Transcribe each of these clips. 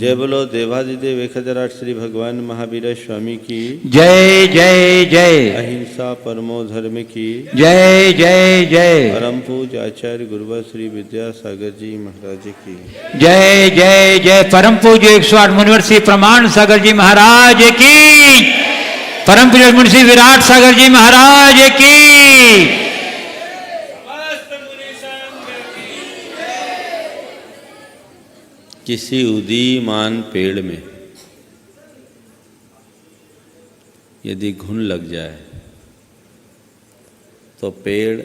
जय बोलो देवादिदेव 1008 श्री भगवान महावीर स्वामी की जय जय जय। अहिंसा परमो धर्म की जय जय जय। परम पूज्य आचार्य गुरुवर श्री विद्यासागर जी महाराज की जय जय जय। परम पूज्य 108 मुनिवर श्री प्रमाण सागर जी महाराज की। परम पूज्य मुंशी विराट सागर जी महाराज की। किसी उदीयमान पेड़ में यदि घुन लग जाए तो पेड़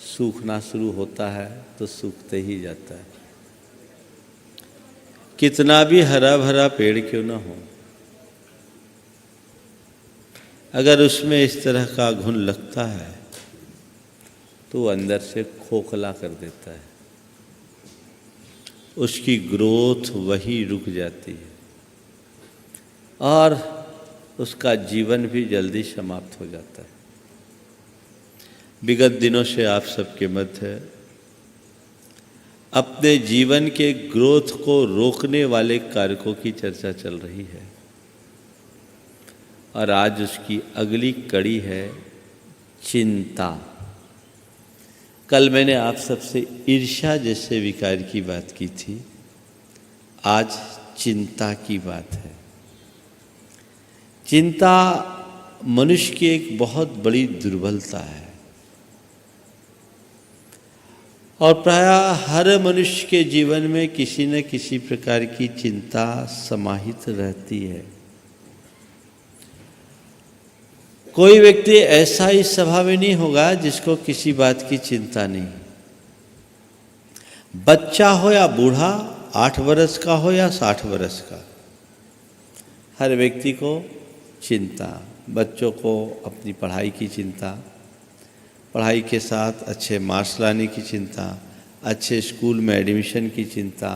सूखना शुरू होता है, तो सूखते ही जाता है। कितना भी हरा भरा पेड़ क्यों ना हो, अगर उसमें इस तरह का घुन लगता है तो वो अंदर से खोखला कर देता है, उसकी ग्रोथ वहीं रुक जाती है और उसका जीवन भी जल्दी समाप्त हो जाता है। विगत दिनों से आप सबके मध्य अपने जीवन के ग्रोथ को रोकने वाले कारकों की चर्चा चल रही है और आज उसकी अगली कड़ी है चिंता। कल मैंने आप सबसे ईर्ष्या जैसे विकार की बात की थी, आज चिंता की बात है। चिंता मनुष्य की एक बहुत बड़ी दुर्बलता है और प्रायः हर मनुष्य के जीवन में किसी न किसी प्रकार की चिंता समाहित रहती है। कोई व्यक्ति ऐसा इस सभा में नहीं होगा जिसको किसी बात की चिंता नहीं। बच्चा हो या बूढ़ा, 8 वर्ष का हो या 60 वर्ष का, हर व्यक्ति को चिंता। बच्चों को अपनी पढ़ाई की चिंता, पढ़ाई के साथ अच्छे मार्क्स लाने की चिंता, अच्छे स्कूल में एडमिशन की चिंता,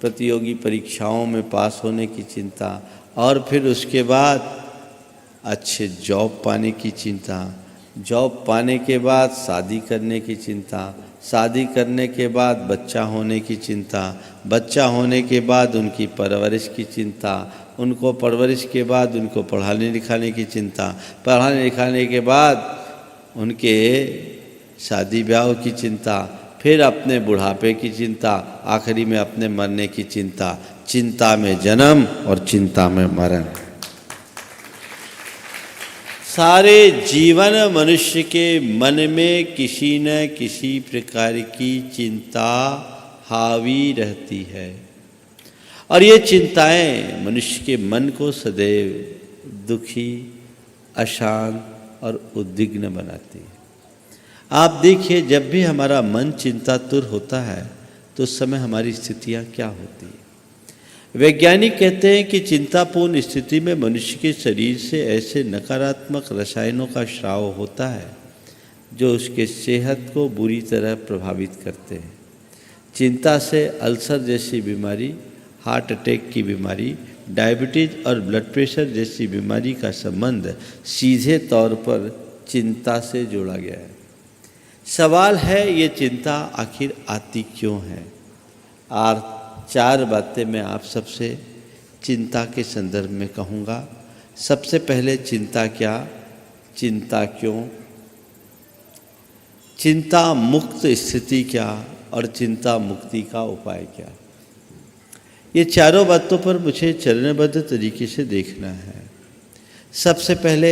प्रतियोगी परीक्षाओं में पास होने की चिंता और फिर उसके बाद अच्छे जॉब पाने की चिंता, जॉब पाने के बाद शादी करने की चिंता, शादी करने के बाद बच्चा होने की चिंता, बच्चा होने के बाद उनकी परवरिश की चिंता, उनको परवरिश के बाद उनको पढ़ाने लिखाने की चिंता, पढ़ाने लिखाने के बाद उनके शादी ब्याह की चिंता, फिर अपने बुढ़ापे की चिंता, आखिरी में अपने मरने की चिंता। चिंता में जन्म और चिंता में मरण। सारे जीवन मनुष्य के मन में किसी न किसी प्रकार की चिंता हावी रहती है और ये चिंताएं मनुष्य के मन को सदैव दुखी, अशांत और उद्विग्न बनाती है। आप देखिए, जब भी हमारा मन चिंतातुर होता है तो उस समय हमारी स्थितियां क्या होती हैं। वैज्ञानिक कहते हैं कि चिंतापूर्ण स्थिति में मनुष्य के शरीर से ऐसे नकारात्मक रसायनों का स्राव होता है जो उसके सेहत को बुरी तरह प्रभावित करते हैं। चिंता से अल्सर जैसी बीमारी, हार्ट अटैक की बीमारी, डायबिटीज और ब्लड प्रेशर जैसी बीमारी का संबंध सीधे तौर पर चिंता से जोड़ा गया है। सवाल है, ये चिंता आखिर आती क्यों है? और 4 बातें मैं आप सबसे चिंता के संदर्भ में कहूँगा। सबसे पहले चिंता क्या, चिंता क्यों, चिंता मुक्त स्थिति क्या और चिंता मुक्ति का उपाय क्या। ये चारों बातों पर मुझे चरणबद्ध तरीके से देखना है। सबसे पहले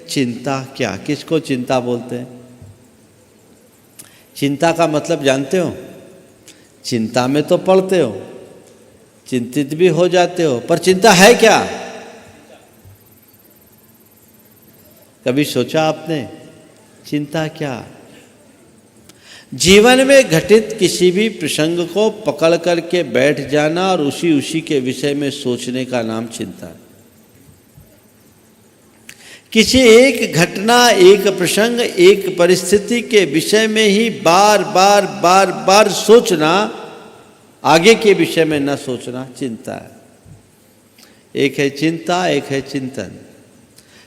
चिंता क्या, किसको चिंता बोलते हैं? चिंता का मतलब जानते हो? चिंता में तो पड़ते हो, चिंतित भी हो जाते हो, पर चिंता है क्या? कभी सोचा आपने चिंता क्या? जीवन में घटित किसी भी प्रसंग को पकड़ करके बैठ जाना और उसी के विषय में सोचने का नाम चिंता है। किसी एक घटना, एक प्रसंग, एक परिस्थिति के विषय में ही बार बार सोचना, आगे के विषय में न सोचना चिंता है। एक है चिंता, एक है चिंतन।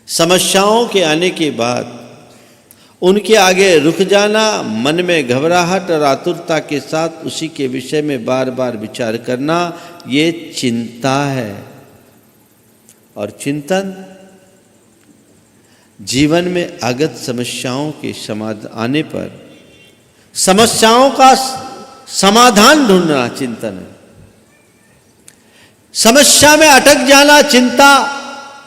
समस्याओं के आने के बाद उनके आगे रुक जाना, मन में घबराहट और आतुरता के साथ उसी के विषय में बार बार विचार करना, ये चिंता है। और चिंतन जीवन में आगत समस्याओं के समाधान आने पर समस्याओं का समाधान ढूंढना चिंतन है। समस्या में अटक जाना चिंता,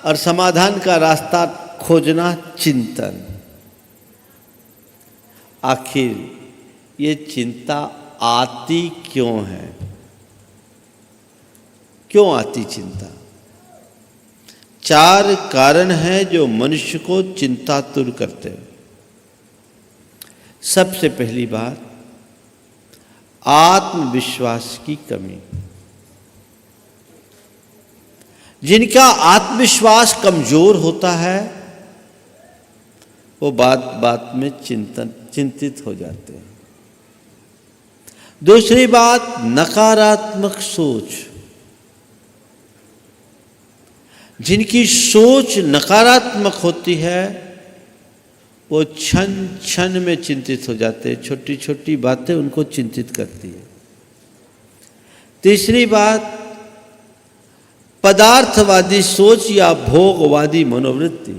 और समाधान का रास्ता खोजना चिंतन। आखिर ये चिंता आती क्यों है? क्यों आती चिंता? 4 कारण हैं जो मनुष्य को चिंतातुर करते हैं। सबसे पहली बात, आत्मविश्वास की कमी। जिनका आत्मविश्वास कमजोर होता है वो बात बात में चिंतित हो जाते हैं। दूसरी बात, नकारात्मक सोच। जिनकी सोच नकारात्मक होती है वो क्षण क्षण में चिंतित हो जाते हैं। छोटी छोटी बातें उनको चिंतित करती है। तीसरी बात, पदार्थवादी सोच या भोगवादी मनोवृत्ति।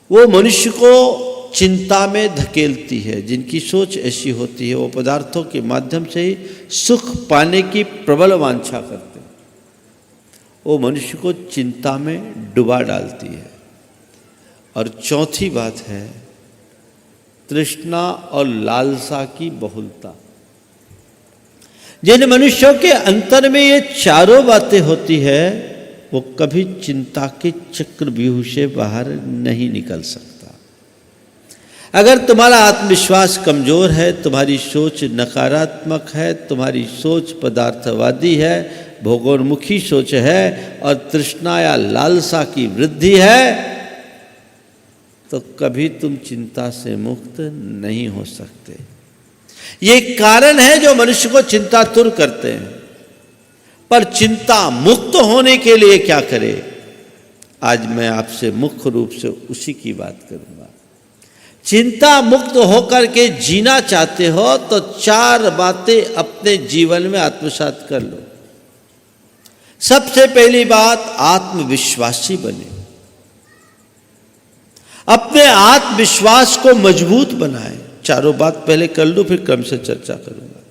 वो मनुष्य को चिंता में धकेलती है। जिनकी सोच ऐसी होती है वो पदार्थों के माध्यम से ही सुख पाने की प्रबल वांछा करते हैं। वो मनुष्य को चिंता में डुबा डालती है। और चौथी बात है, तृष्णा और लालसा की बहुलता। जिन मनुष्यों के अंतर में ये चारों बातें होती है वो कभी चिंता के चक्रव्यूह से बाहर नहीं निकल सकता। अगर तुम्हारा आत्मविश्वास कमजोर है, तुम्हारी सोच नकारात्मक है, तुम्हारी सोच पदार्थवादी है, भोगोन्मुखी सोच है और तृष्णा या लालसा की वृद्धि है, तो कभी तुम चिंता से मुक्त नहीं हो सकते। ये कारण है जो मनुष्य को चिंतातुर करते हैं। पर चिंता मुक्त होने के लिए क्या करें? आज मैं आपसे मुख्य रूप से उसी की बात करूंगा। चिंता मुक्त होकर के जीना चाहते हो तो 4 बातें अपने जीवन में आत्मसात कर लो। सबसे पहली बात, आत्मविश्वासी बने। अपने आत्मविश्वास को मजबूत बनाएं। चारों बात पहले कर लो, फिर क्रम से चर्चा करूंगा।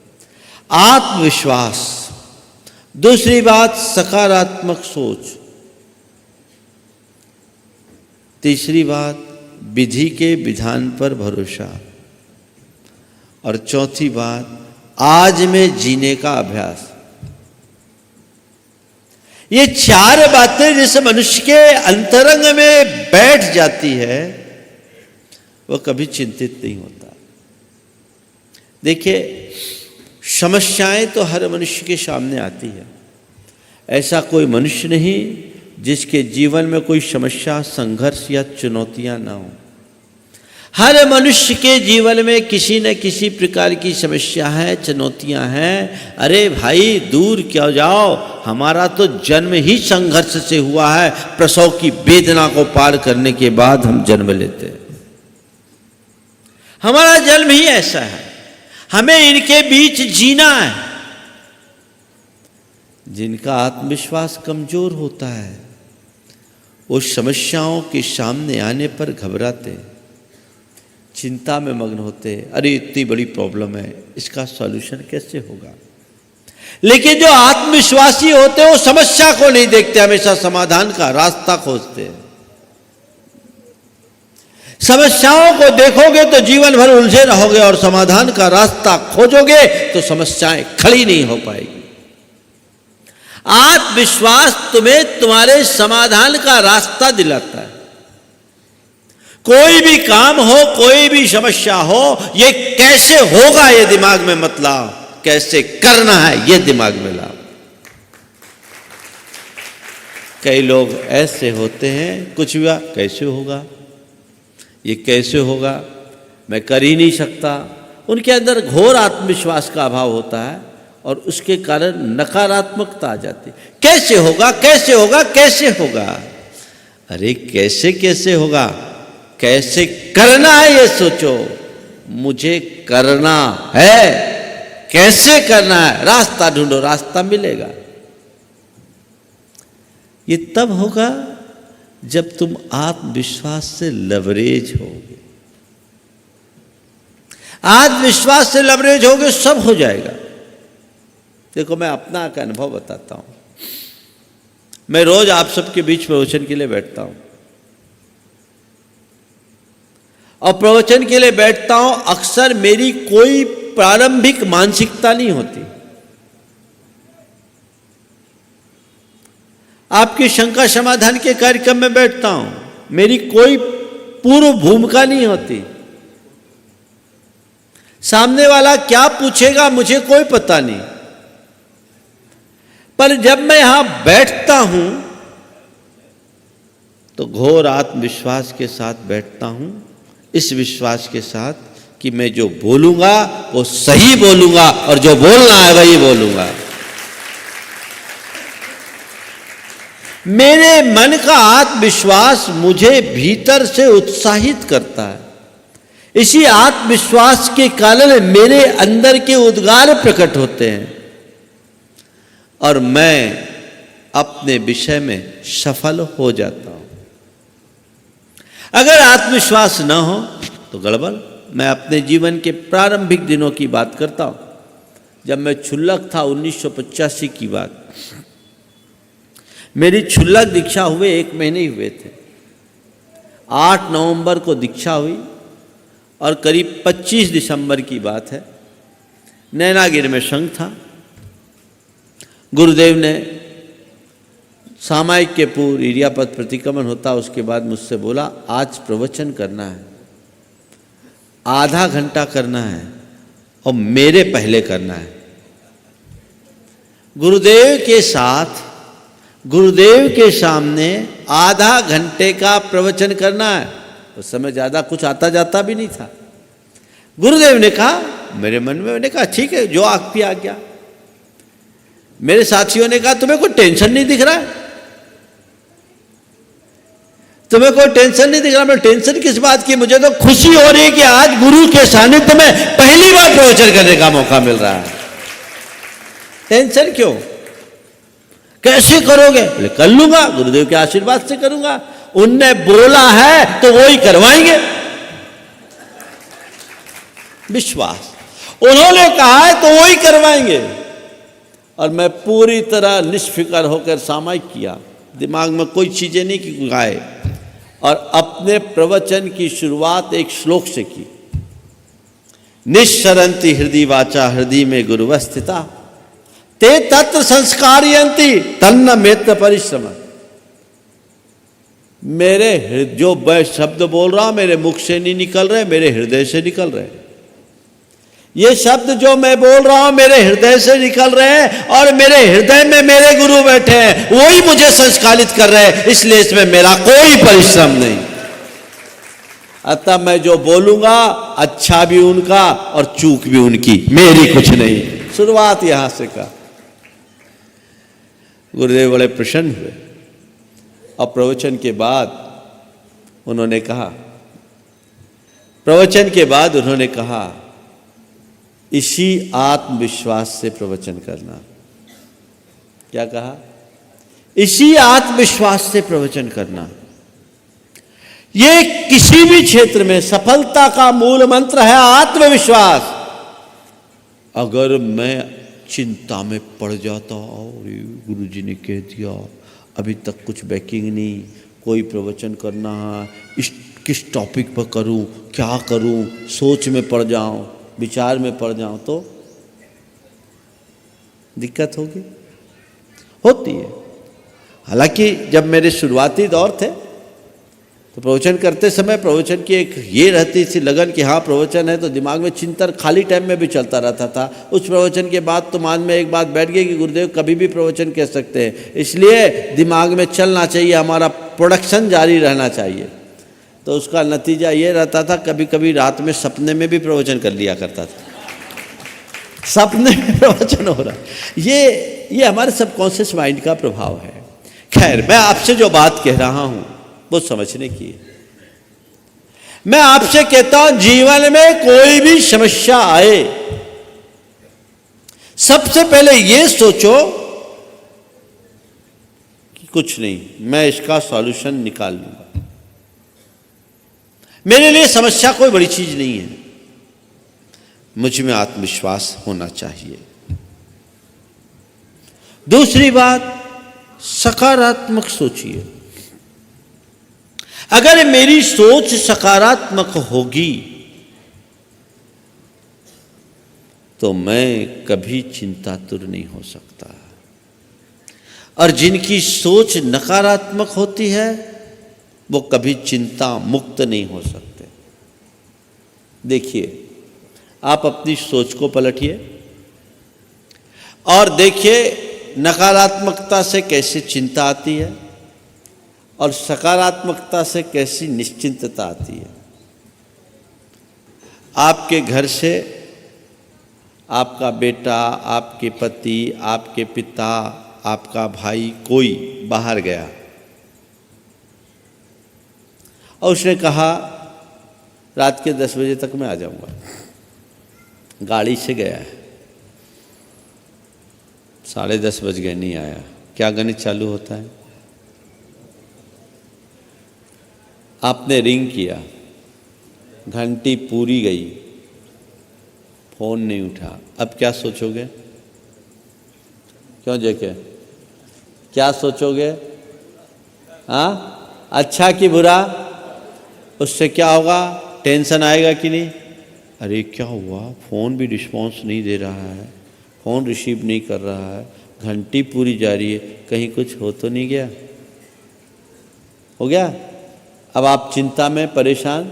आत्मविश्वास। दूसरी बात, सकारात्मक सोच। तीसरी बात, विधि के विधान पर भरोसा। और चौथी बात, आज में जीने का अभ्यास। ये 4 बातें जिस मनुष्य के अंतरंग में बैठ जाती है वो कभी चिंतित नहीं होता। देखिए, समस्याएं तो हर मनुष्य के सामने आती है। ऐसा कोई मनुष्य नहीं जिसके जीवन में कोई समस्या, संघर्ष या चुनौतियां ना हो। हर मनुष्य के जीवन में किसी न किसी प्रकार की समस्या है, चुनौतियां हैं। अरे भाई, दूर क्यों जाओ, हमारा तो जन्म ही संघर्ष से हुआ है। प्रसव की वेदना को पार करने के बाद हम जन्म लेते हैं। हमारा जन्म ही ऐसा है। हमें इनके बीच जीना है। जिनका आत्मविश्वास कमजोर होता है वो समस्याओं के सामने आने पर घबराते, चिंता में मग्न होते। अरे इतनी बड़ी प्रॉब्लम है, इसका सॉल्यूशन कैसे होगा? लेकिन जो आत्मविश्वासी होते हैं वो समस्या को नहीं देखते, हमेशा समाधान का रास्ता खोजते हैं। समस्याओं को देखोगे तो जीवन भर उलझे रहोगे और समाधान का रास्ता खोजोगे तो समस्याएं खड़ी नहीं हो पाएगी। आत्मविश्वास तुम्हें तुम्हारे समाधान का रास्ता दिलाता है। कोई भी काम हो, कोई भी समस्या हो, ये कैसे होगा ये दिमाग में मत लाओ, कैसे करना है ये दिमाग में लाओ। कई लोग ऐसे होते हैं, कुछ हुआ कैसे होगा, ये कैसे होगा, मैं कर ही नहीं सकता। उनके अंदर घोर आत्मविश्वास का अभाव होता है और उसके कारण नकारात्मकता आ जाती है। कैसे होगा, कैसे होगा, कैसे होगा। अरे कैसे कैसे होगा, कैसे करना है ये सोचो, मुझे करना है, कैसे करना है, रास्ता ढूंढो, रास्ता मिलेगा। ये तब होगा जब तुम आत्मविश्वास से लवरेज होगे। आत्मविश्वास से लवरेज होगे, सब हो जाएगा। देखो, मैं अपना का अनुभव बताता हूं। मैं रोज आप सबके बीच प्रवचन के लिए बैठता हूं, और प्रवचन के लिए बैठता हूं, अक्सर मेरी कोई प्रारंभिक मानसिकता नहीं होती। आपकी शंका समाधान के कार्यक्रम में बैठता हूं, मेरी कोई पूर्व भूमिका नहीं होती। सामने वाला क्या पूछेगा मुझे कोई पता नहीं, पर जब मैं यहां बैठता हूं तो घोर आत्मविश्वास के साथ बैठता हूं, इस विश्वास के साथ कि मैं जो बोलूंगा वो सही बोलूंगा, और जो बोलना है वही बोलूंगा। मेरे मन का आत्मविश्वास मुझे भीतर से उत्साहित करता है। इसी आत्मविश्वास के कारण मेरे अंदर के उद्गार प्रकट होते हैं, और मैं अपने विषय में सफल हो जाता हूं। अगर आत्मविश्वास न हो तो गड़बड़। मैं अपने जीवन के प्रारंभिक दिनों की बात करता हूं, जब मैं क्षुल्लक था, 1985 की बात। मेरी क्षुल्लक दीक्षा हुए 1 महीने ही हुए थे। 8 नवंबर को दीक्षा हुई, और करीब 25 दिसंबर की बात है, नैनागिरी में संघ था। गुरुदेव ने सामायिक के पूर्व इरियापद प्रतिक्रमण होता, उसके बाद मुझसे बोला, आज प्रवचन करना है, आधा घंटा करना है, और मेरे पहले करना है। गुरुदेव के साथ, गुरुदेव के सामने आधा घंटे का प्रवचन करना है। उस समय ज़्यादा कुछ आता जाता भी नहीं था। गुरुदेव ने कहा, मेरे मन में, मैंने कहा ठीक है, जो आपकी आज्ञा। मेरे साथियों ने कहा, तुम्हें कोई टेंशन नहीं दिख रहा है? तुम्हें कोई टेंशन नहीं दिख रहा? मैं टेंशन किस बात की? मुझे तो खुशी हो रही है कि आज गुरु के सानिध्य में पहली बार प्रवचन करने का मौका मिल रहा है। टेंशन क्यों? कैसे करोगे? बोले कर लूंगा, गुरुदेव के आशीर्वाद से करूंगा। उनने बोला है तो वो ही करवाएंगे। विश्वास, उन्होंने कहा है तो वो ही करवाएंगे। और मैं पूरी तरह निष्फिकर होकर सामायिक किया, दिमाग में कोई चीजें नहीं की गाए, और अपने प्रवचन की शुरुआत एक श्लोक से की। निश्चरंती हृदय वाचा, हृदय में गुरुवस्थिता, ते तत्र संस्कारयन्ति तन्न मेत्र परिश्रम। मेरे जो मैं शब्द बोल रहा हूं मेरे मुख से नहीं निकल रहे, मेरे हृदय से निकल रहे। ये शब्द जो मैं बोल रहा हूं मेरे हृदय से निकल रहे हैं, और मेरे हृदय में मेरे गुरु बैठे हैं, वही मुझे संस्कारित कर रहे हैं। इसलिए इसमें मेरा कोई परिश्रम नहीं। अतः मैं जो बोलूंगा अच्छा भी उनका और चूक भी उनकी, मेरी कुछ नहीं। शुरुआत यहां से का। गुरुदेव बड़े प्रसन्न हुए, और प्रवचन के बाद उन्होंने कहा, इसी आत्मविश्वास से प्रवचन करना। क्या कहा? इसी आत्मविश्वास से प्रवचन करना। ये किसी भी क्षेत्र में सफलता का मूल मंत्र है, आत्मविश्वास। अगर मैं चिंता में पड़ जाता, और गुरुजी ने कह दिया अभी तक कुछ बैकिंग नहीं, कोई प्रवचन करना है, किस टॉपिक पर करूं, क्या करूं, सोच में पड़ जाऊं, विचार में पड़ जाऊं, तो दिक्कत होती है। हालांकि जब मेरे शुरुआती दौर थे तो प्रवचन करते समय प्रवचन की एक ये रहती थी लगन कि हाँ प्रवचन है, तो दिमाग में चिंतन खाली टाइम में भी चलता रहता था। उस प्रवचन के बाद तो मन में एक बात बैठ गई कि गुरुदेव कभी भी प्रवचन कह सकते हैं, इसलिए दिमाग में चलना चाहिए, हमारा प्रोडक्शन जारी रहना चाहिए। तो उसका नतीजा ये रहता था, कभी कभी रात में सपने में भी प्रवचन कर लिया करता था। सपने में प्रवचन हो रहा है। ये हमारे सबकॉन्शियस माइंड का प्रभाव है। खैर, मैं आपसे जो बात कह रहा हूं वो समझने की है। मैं आपसे कहता हूं, जीवन में कोई भी समस्या आए, सबसे पहले यह सोचो कि कुछ नहीं, मैं इसका सॉल्यूशन निकाल लूंगा। मेरे लिए समस्या कोई बड़ी चीज नहीं है। मुझ में आत्मविश्वास होना चाहिए। दूसरी बात, सकारात्मक सोचिए। अगर मेरी सोच सकारात्मक होगी तो मैं कभी चिंतातुर नहीं हो सकता। और जिनकी सोच नकारात्मक होती है वो कभी चिंता मुक्त नहीं हो सकते। देखिए, आप अपनी सोच को पलटिए और देखिए नकारात्मकता से कैसे चिंता आती है और सकारात्मकता से कैसी निश्चिंतता आती है। आपके घर से आपका बेटा, आपके पति, आपके पिता, आपका भाई कोई बाहर गया और उसने कहा रात के 10 बजे तक मैं आ जाऊंगा। गाड़ी से गया है, 10:30 बज गए, नहीं आया। क्या गणित चालू होता है? आपने रिंग किया, घंटी पूरी गई, फोन नहीं उठा। अब क्या सोचोगे? क्यों जेके, क्या सोचोगे? हाँ, अच्छा कि बुरा? उससे क्या होगा? टेंशन आएगा कि नहीं? अरे क्या हुआ, फ़ोन भी रिस्पॉन्स नहीं दे रहा है, फ़ोन रिसीव नहीं कर रहा है, घंटी पूरी जा रही है, कहीं कुछ हो तो नहीं गया? हो गया? अब आप चिंता में परेशान,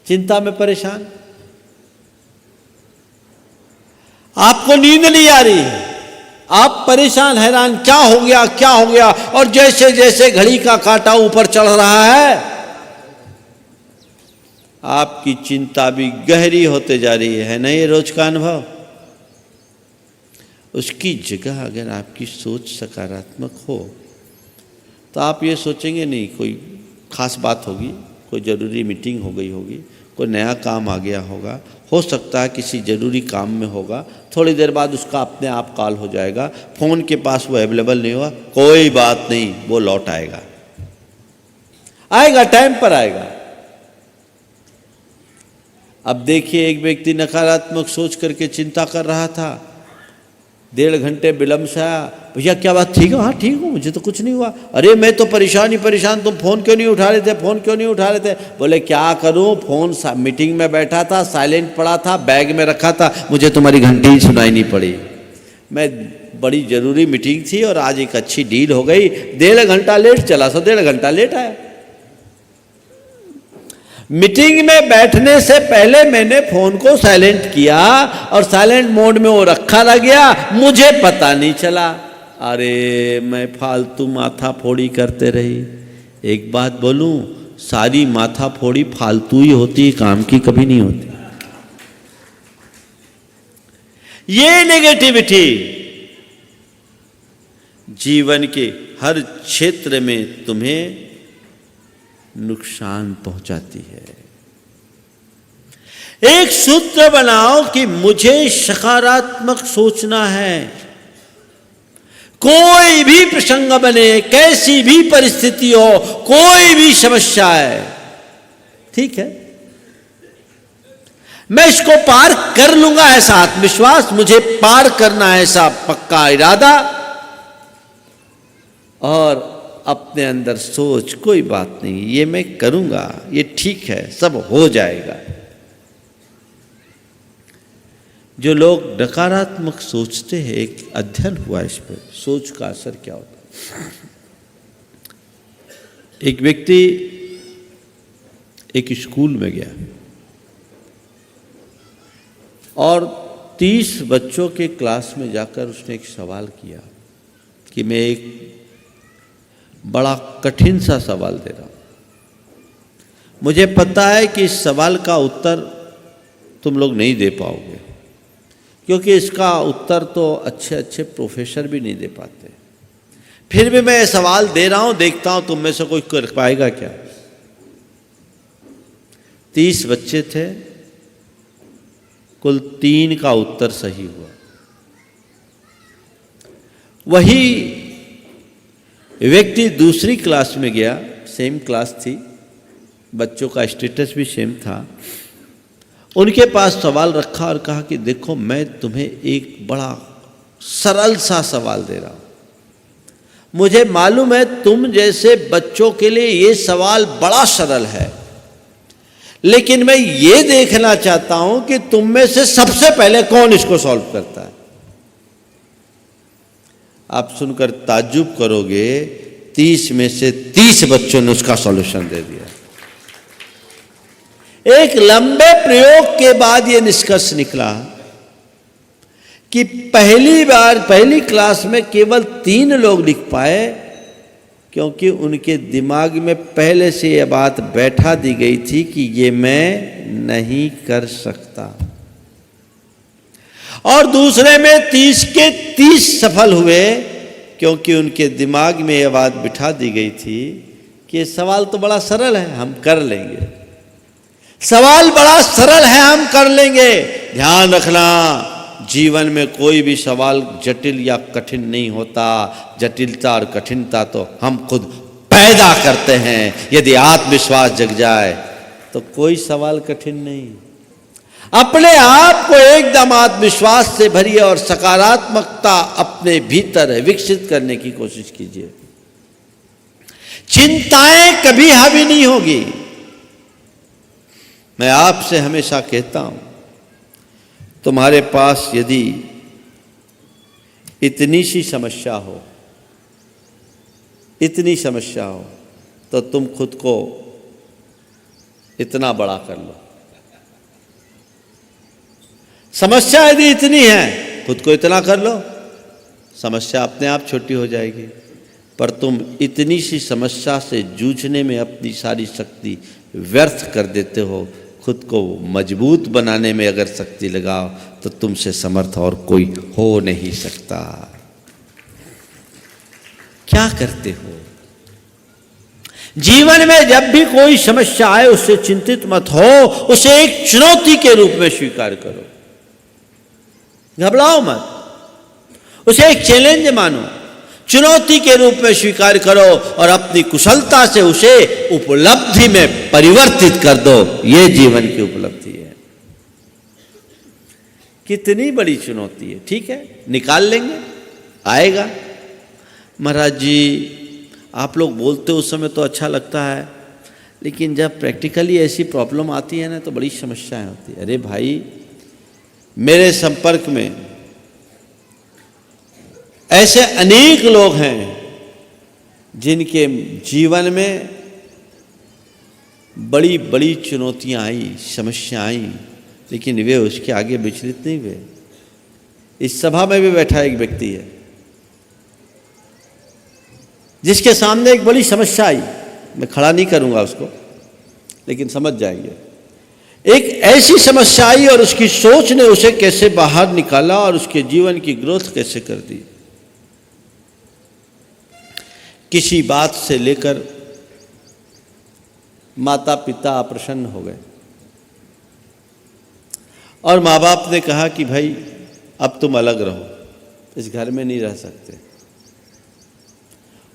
चिंता में परेशान, आपको नींद नहीं आ रही, आप परेशान हैरान, क्या हो गया, क्या हो गया? और जैसे जैसे घड़ी का कांटा ऊपर चढ़ रहा है आपकी चिंता भी गहरी होते जा रही है ना? ये रोज का अनुभव। उसकी जगह अगर आपकी सोच सकारात्मक हो तो आप ये सोचेंगे नहीं कोई खास बात होगी, कोई ज़रूरी मीटिंग हो गई होगी, कोई नया काम आ गया होगा, हो सकता है किसी ज़रूरी काम में होगा, थोड़ी देर बाद उसका अपने आप कॉल हो जाएगा, फ़ोन के पास वो अवेलेबल नहीं हुआ, कोई बात नहीं, वो लौट आएगा, आएगा, टाइम पर आएगा। अब देखिए, एक व्यक्ति नकारात्मक सोच करके चिंता कर रहा था, 1.5 घंटे विलम्ब से आया। भैया क्या बात, ठीक है? हाँ ठीक हूँ, मुझे तो कुछ नहीं हुआ। अरे मैं तो परेशान ही परेशान, तुम फ़ोन क्यों नहीं उठा रहे थे, फ़ोन क्यों नहीं उठा रहे थे? बोले क्या करूँ, फ़ोन मीटिंग में बैठा था, साइलेंट पड़ा था, बैग में रखा था, मुझे तुम्हारी घंटी ही सुनाई नहीं पड़ी। मैं बड़ी ज़रूरी मीटिंग थी और आज एक अच्छी डील हो गई, 1.5 घंटा लेट चला, 1.5 घंटा लेट आया। मीटिंग में बैठने से पहले मैंने फोन को साइलेंट किया और साइलेंट मोड में वो रखा रह गया, मुझे पता नहीं चला। अरे मैं फालतू माथा फोड़ी करते रही। एक बात बोलूं, सारी माथा फोड़ी फालतू ही होती, काम की कभी नहीं होती। ये नेगेटिविटी जीवन के हर क्षेत्र में तुम्हें नुकसान पहुंचाती है। एक सूत्र बनाओ कि मुझे सकारात्मक सोचना है। कोई भी प्रसंग बने, कैसी भी परिस्थिति हो, कोई भी समस्या है, ठीक है, मैं इसको पार कर लूंगा, ऐसा आत्मविश्वास, मुझे पार करना है ऐसा पक्का इरादा, और अपने अंदर सोच कोई बात नहीं, ये मैं करूंगा, ये ठीक है, सब हो जाएगा। जो लोग नकारात्मक सोचते हैं, एक अध्ययन हुआ इस पर, सोच का असर क्या होता है। एक व्यक्ति एक स्कूल में गया और 30 बच्चों के क्लास में जाकर उसने एक सवाल किया कि मैं एक बड़ा कठिन सा सवाल दे रहा हूं, मुझे पता है कि इस सवाल का उत्तर तुम लोग नहीं दे पाओगे, क्योंकि इसका उत्तर तो अच्छे अच्छे प्रोफेसर भी नहीं दे पाते, फिर भी मैं सवाल दे रहा हूं, देखता हूं तुम में से कोई कर पाएगा क्या। 30 बच्चे थे, कुल 3 का उत्तर सही हुआ। वही व्यक्ति दूसरी क्लास में गया, सेम क्लास थी, बच्चों का स्टेटस भी सेम था। उनके पास सवाल रखा और कहा कि देखो मैं तुम्हें एक बड़ा सरल सा सवाल दे रहा हूं, मुझे मालूम है तुम जैसे बच्चों के लिए ये सवाल बड़ा सरल है, लेकिन मैं ये देखना चाहता हूं कि तुम में से सबसे पहले कौन इसको सॉल्व करता है। आप सुनकर ताज्जुब करोगे, 30 में से 30 बच्चों ने उसका सॉल्यूशन दे दिया। एक लंबे प्रयोग के बाद यह निष्कर्ष निकला कि पहली क्लास में केवल 3 लोग लिख पाए, क्योंकि उनके दिमाग में पहले से यह बात बैठा दी गई थी कि ये मैं नहीं कर सकता। और दूसरे में 30 के 30 सफल हुए, क्योंकि उनके दिमाग में यह बात बिठा दी गई थी कि ये सवाल तो बड़ा सरल है, हम कर लेंगे। सवाल बड़ा सरल है, हम कर लेंगे। ध्यान रखना, जीवन में कोई भी सवाल जटिल या कठिन नहीं होता। जटिलता और कठिनता तो हम खुद पैदा करते हैं। यदि आत्मविश्वास जग जाए तो कोई सवाल कठिन नहीं। अपने आप को एकदम आत्मविश्वास से भरिए और सकारात्मकता अपने भीतर विकसित करने की कोशिश कीजिए। चिंताएं कभी हावी नहीं होगी। मैं आपसे हमेशा कहता हूं, तुम्हारे पास यदि इतनी सी समस्या हो, इतनी समस्या हो, तो तुम खुद को इतना बड़ा कर लो। समस्या यदि इतनी है, खुद को इतना कर लो, समस्या अपने आप छोटी हो जाएगी। पर तुम इतनी सी समस्या से जूझने में अपनी सारी शक्ति व्यर्थ कर देते हो। खुद को मजबूत बनाने में अगर शक्ति लगाओ तो तुमसे समर्थ और कोई हो नहीं सकता। क्या करते हो? जीवन में जब भी कोई समस्या आए उससे चिंतित मत हो, उसे एक चुनौती के रूप में स्वीकार करो। घबराओ मत, उसे एक चैलेंज मानो, चुनौती के रूप में स्वीकार करो और अपनी कुशलता से उसे उपलब्धि में परिवर्तित कर दो। यह जीवन की उपलब्धि है। कितनी बड़ी चुनौती है, ठीक है, निकाल लेंगे, आएगा। महाराज जी आप लोग बोलते हो उस समय तो अच्छा लगता है, लेकिन जब प्रैक्टिकली ऐसी प्रॉब्लम आती है ना तो बड़ी समस्याएं होती है। अरे भाई, मेरे संपर्क में ऐसे अनेक लोग हैं जिनके जीवन में बड़ी बड़ी चुनौतियां आई, समस्या आई, लेकिन वे उसके आगे विचलित नहीं हुए। इस सभा में भी बैठा एक व्यक्ति है जिसके सामने एक बड़ी समस्या आई। मैं खड़ा नहीं करूंगा उसको, लेकिन समझ जाएंगे। एक ऐसी समस्या आई और उसकी सोच ने उसे कैसे बाहर निकाला और उसके जीवन की ग्रोथ कैसे कर दी। किसी बात से लेकर माता पिता अप्रसन्न हो गए और माँ बाप ने कहा कि भाई अब तुम अलग रहो, इस घर में नहीं रह सकते।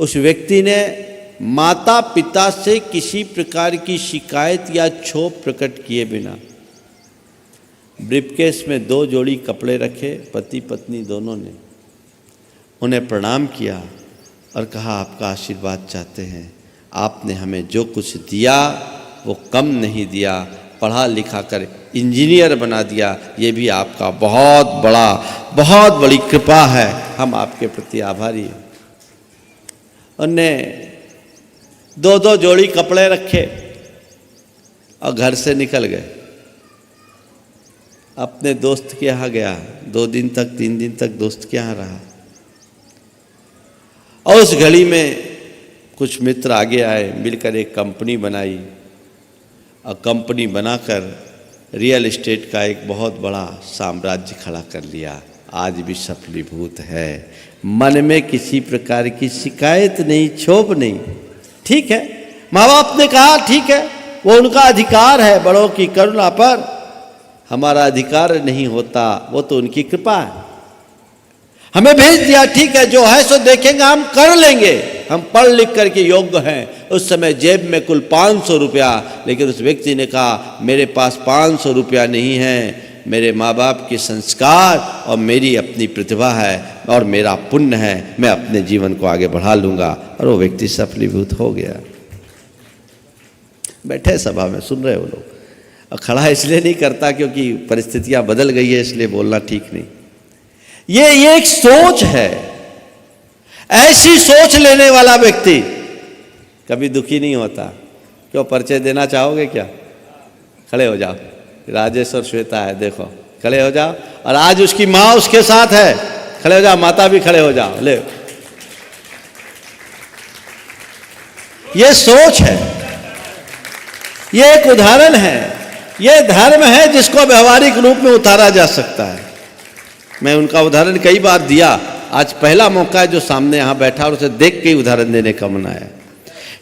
उस व्यक्ति ने माता पिता से किसी प्रकार की शिकायत या क्षोभ प्रकट किए बिना ब्रीफकेस में 2 जोड़ी कपड़े रखे, पति पत्नी दोनों ने। उन्हें प्रणाम किया और कहा आपका आशीर्वाद चाहते हैं। आपने हमें जो कुछ दिया वो कम नहीं दिया, पढ़ा लिखा कर इंजीनियर बना दिया, ये भी आपका बहुत बड़ी कृपा है। हम आपके प्रति आभारी हैं। उनने 2 जोड़ी कपड़े रखे और घर से निकल गए। अपने दोस्त के यहाँ गया, 2 दिन तक 3 दिन तक दोस्त के यहाँ रहा। और उस घड़ी में कुछ मित्र आगे आए, मिलकर एक कंपनी बनाई और कंपनी बनाकर रियल एस्टेट का एक बहुत बड़ा साम्राज्य खड़ा कर लिया। आज भी सफलीभूत है। मन में किसी प्रकार की शिकायत नहीं, क्षोभ नहीं। ठीक है, माँ बाप ने कहा ठीक है, वो उनका अधिकार है, बड़ों की करुणा पर हमारा अधिकार नहीं होता, वो तो उनकी कृपा है। हमें भेज दिया, ठीक है, जो है सो देखेंगे, हम कर लेंगे, हम पढ़ लिख करके योग्य हैं। उस समय जेब में कुल 500 रुपया, लेकिन उस व्यक्ति ने कहा मेरे पास 500 रुपया नहीं है, मेरे माँ बाप के संस्कार और मेरी अपनी प्रतिभा है और मेरा पुण्य है, मैं अपने जीवन को आगे बढ़ा लूँगा। और वो व्यक्ति सफलीभूत हो गया। बैठे सभा में सुन रहे हो लोग, और खड़ा इसलिए नहीं करता क्योंकि परिस्थितियाँ बदल गई है इसलिए बोलना ठीक नहीं। ये एक सोच है। ऐसी सोच लेने वाला व्यक्ति कभी दुखी नहीं होता। क्यों, परिचय देना चाहोगे क्या? खड़े हो जाओ, राजेश और श्वेता है, देखो खड़े हो जाओ। और आज उसकी माँ उसके साथ है, खड़े हो जाओ, माता भी खड़े हो जाओ। ले, ये सोच है, ये एक उदाहरण है, ये धर्म है जिसको व्यवहारिक रूप में उतारा जा सकता है। मैं उनका उदाहरण कई बार दिया, आज पहला मौका है जो सामने यहाँ बैठा और उसे देख के ही उदाहरण देने का मन आया।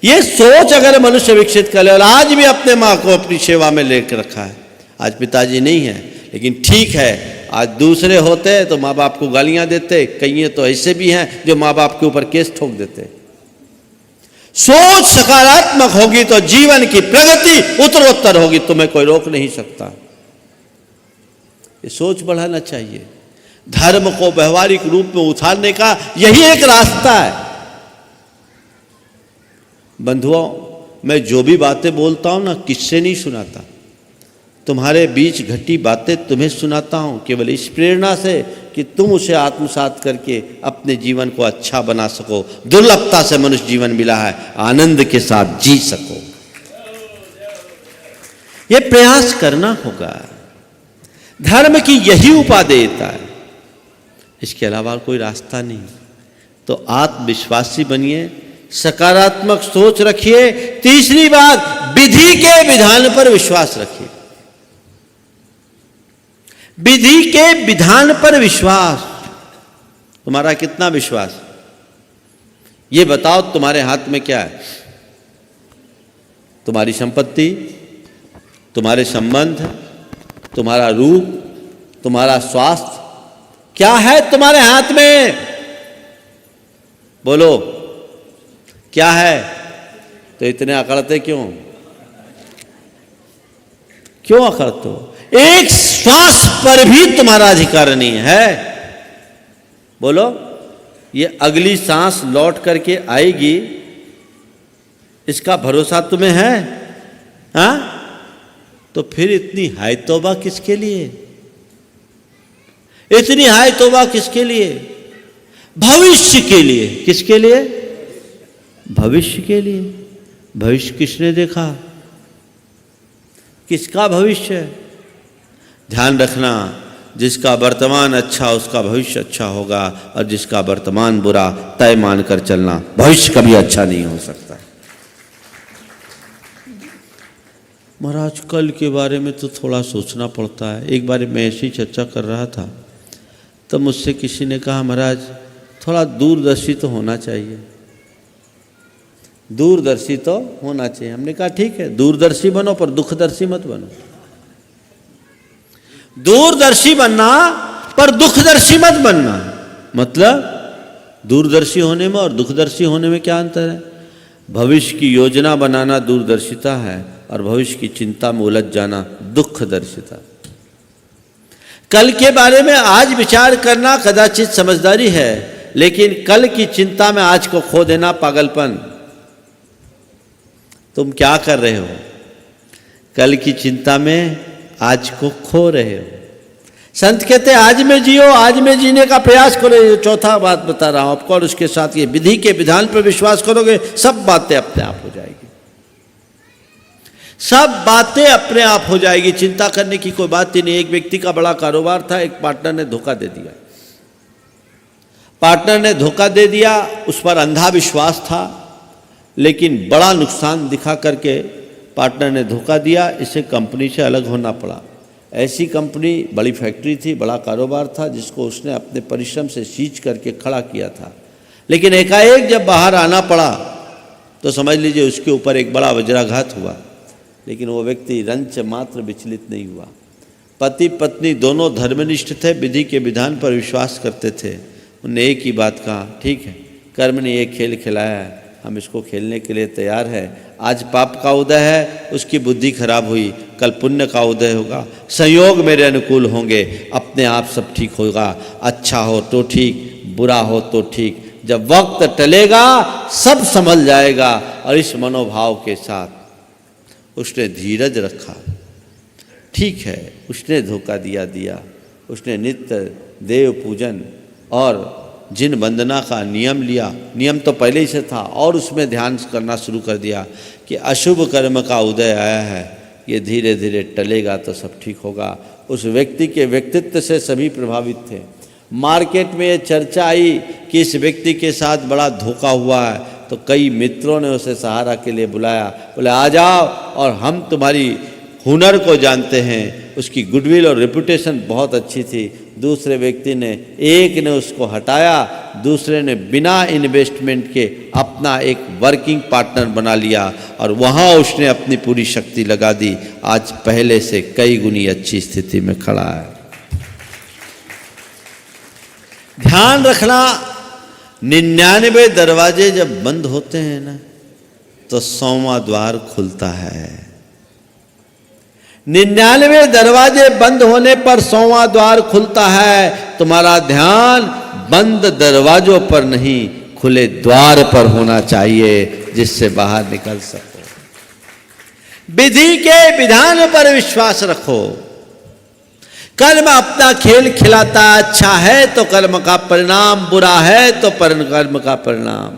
ये सोच अगर मनुष्य विकसित कर ले, और आज भी अपने माँ को अपनी सेवा में लेकर रखा है। आज पिताजी नहीं है, लेकिन ठीक है, आज दूसरे होते तो माँ बाप को गालियाँ देते, कई तो ऐसे भी हैं जो माँ बाप के ऊपर केस ठोक देते। सोच सकारात्मक होगी तो जीवन की प्रगति उत्तरोत्तर होगी, तुम्हें कोई रोक नहीं सकता। ये सोच बढ़ाना चाहिए। धर्म को व्यवहारिक रूप में उतारने का यही एक रास्ता है। बंधुओं, मैं जो भी बातें बोलता हूं ना, किससे नहीं सुनाता, तुम्हारे बीच घटी बातें तुम्हें सुनाता हूं, केवल इस प्रेरणा से कि तुम उसे आत्मसात करके अपने जीवन को अच्छा बना सको। दुर्लभता से मनुष्य जीवन मिला है, आनंद के साथ जी सको। ये प्रयास करना होगा। धर्म की यही उपादेयता है, इसके अलावा कोई रास्ता नहीं। तो आत्मविश्वासी बनिए, सकारात्मक सोच रखिए। तीसरी बात, विधि के विधान पर विश्वास रखिए। विधि के विधान पर विश्वास। तुम्हारा कितना विश्वास? ये बताओ, तुम्हारे हाथ में क्या है? तुम्हारी संपत्ति, तुम्हारे संबंध, तुम्हारा रूप, तुम्हारा स्वास्थ्य, क्या है तुम्हारे हाथ में? बोलो, क्या है? तो इतने अकड़ते क्यों? क्यों अकड़ते हो? एक श्वास पर भी तुम्हारा अधिकार नहीं है। बोलो, ये अगली सांस लौट करके आएगी, इसका भरोसा तुम्हें है? हाँ? तो फिर इतनी हाय तौबा किसके लिए? इतनी हाय तौबा किसके लिए? भविष्य के लिए। किसके लिए? भविष्य के लिए। भविष्य किसने देखा? किसका भविष्य है? ध्यान रखना, जिसका वर्तमान अच्छा उसका भविष्य अच्छा होगा, और जिसका वर्तमान बुरा तय मानकर चलना, भविष्य कभी अच्छा नहीं हो सकता। महाराज, कल के बारे में तो थोड़ा सोचना पड़ता है। एक बार मैं ऐसी चर्चा कर रहा था, तो मुझसे किसी ने कहा, महाराज थोड़ा दूरदर्शी तो होना चाहिए, दूरदर्शी तो होना चाहिए। हमने कहा ठीक है, दूरदर्शी बनो, पर दुखदर्शी मत बनो। दूरदर्शी बनना पर दुखदर्शी मत बनना। मतलब दूरदर्शी होने में और दुखदर्शी होने में क्या अंतर है? भविष्य की योजना बनाना दूरदर्शिता है, और भविष्य की चिंता में उलझ जाना दुखदर्शिता। कल के बारे में आज विचार करना कदाचित समझदारी है, लेकिन कल की चिंता में आज को खो देना पागलपन। तुम क्या कर रहे हो? कल की चिंता में आज को खो रहे हो। संत कहते हैं आज में जियो, आज में जीने का प्रयास करो। ये चौथा बात बता रहा हूं आपको, और उसके साथ ये विधि के विधान पर विश्वास करोगे, सब बातें अपने आप हो जाएगी। सब बातें अपने आप हो जाएगी, चिंता करने की कोई बात ही नहीं। एक व्यक्ति का बड़ा कारोबार था, एक पार्टनर ने धोखा दे दिया। पार्टनर ने धोखा दे दिया, उस पर अंधा विश्वास था, लेकिन बड़ा नुकसान दिखा करके पार्टनर ने धोखा दिया, इसे कंपनी से अलग होना पड़ा। ऐसी कंपनी, बड़ी फैक्ट्री थी, बड़ा कारोबार था, जिसको उसने अपने परिश्रम से सींच करके खड़ा किया था। लेकिन एकाएक जब बाहर आना पड़ा तो समझ लीजिए उसके ऊपर एक बड़ा वज्राघात हुआ। लेकिन वो व्यक्ति रंच मात्र विचलित नहीं हुआ। पति पत्नी दोनों धर्मनिष्ठ थे, विधि के विधान पर विश्वास करते थे। उन्होंने एक ही बात कहा, ठीक है, कर्म ने ये खेल खिलाया है, हम इसको खेलने के लिए तैयार है। आज पाप का उदय है, उसकी बुद्धि खराब हुई, कल पुण्य का उदय होगा, संयोग मेरे अनुकूल होंगे, अपने आप सब ठीक होगा। अच्छा हो तो ठीक, बुरा हो तो ठीक, जब वक्त टलेगा सब संभल जाएगा। और इस मनोभाव के साथ उसने धीरज रखा। ठीक है, उसने धोखा दिया, उसने नित्य देव पूजन और जिन वंदना का नियम लिया, नियम तो पहले ही से था, और उसमें ध्यान करना शुरू कर दिया कि अशुभ कर्म का उदय आया है, ये धीरे धीरे टलेगा तो सब ठीक होगा। उस व्यक्ति के व्यक्तित्व से सभी प्रभावित थे। मार्केट में ये चर्चा आई कि इस व्यक्ति के साथ बड़ा धोखा हुआ है, तो कई मित्रों ने उसे सहारा के लिए बुलाया, बोले आ जाओ और हम तुम्हारी हुनर को जानते हैं। उसकी गुडविल और रेपुटेशन बहुत अच्छी थी। दूसरे व्यक्ति ने, एक ने उसको हटाया, दूसरे ने बिना इन्वेस्टमेंट के अपना एक वर्किंग पार्टनर बना लिया और वहाँ उसने अपनी पूरी शक्ति लगा दी। आज पहले से कई गुनी अच्छी स्थिति में खड़ा है। ध्यान रखना, 99 दरवाजे जब बंद होते हैं ना, तो 100वां द्वार खुलता है। 99 दरवाजे बंद होने पर 100वां द्वार खुलता है। तुम्हारा ध्यान बंद दरवाजों पर नहीं, खुले द्वार पर होना चाहिए, जिससे बाहर निकल सको। विधि के विधान पर विश्वास रखो। कर्म अपना खेल खिलाता, अच्छा है तो कर्म का परिणाम, बुरा है तो कर्म का परिणाम।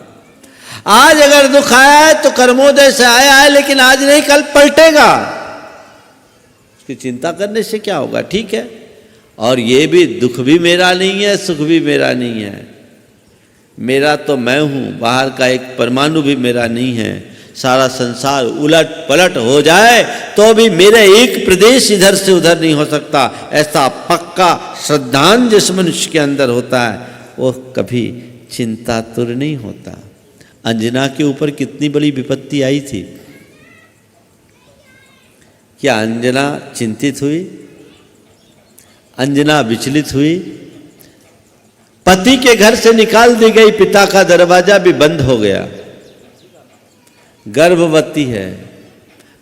आज अगर दुख आया है तो कर्मोदय से आया है, लेकिन आज नहीं कल पलटेगा। उसकी चिंता करने से क्या होगा? ठीक है, और ये भी दुख भी मेरा नहीं है, सुख भी मेरा नहीं है। मेरा तो मैं हूँ, बाहर का एक परमाणु भी मेरा नहीं है। सारा संसार उलट पलट हो जाए तो भी मेरे एक प्रदेश इधर से उधर नहीं हो सकता। ऐसा पक्का श्रद्धांजलि जिस मनुष्य के अंदर होता है, वो कभी चिंतातुर नहीं होता। अंजना के ऊपर कितनी बड़ी विपत्ति आई थी, क्या अंजना चिंतित हुई? अंजना विचलित हुई? पति के घर से निकाल दी गई, पिता का दरवाजा भी बंद हो गया, गर्भवती है,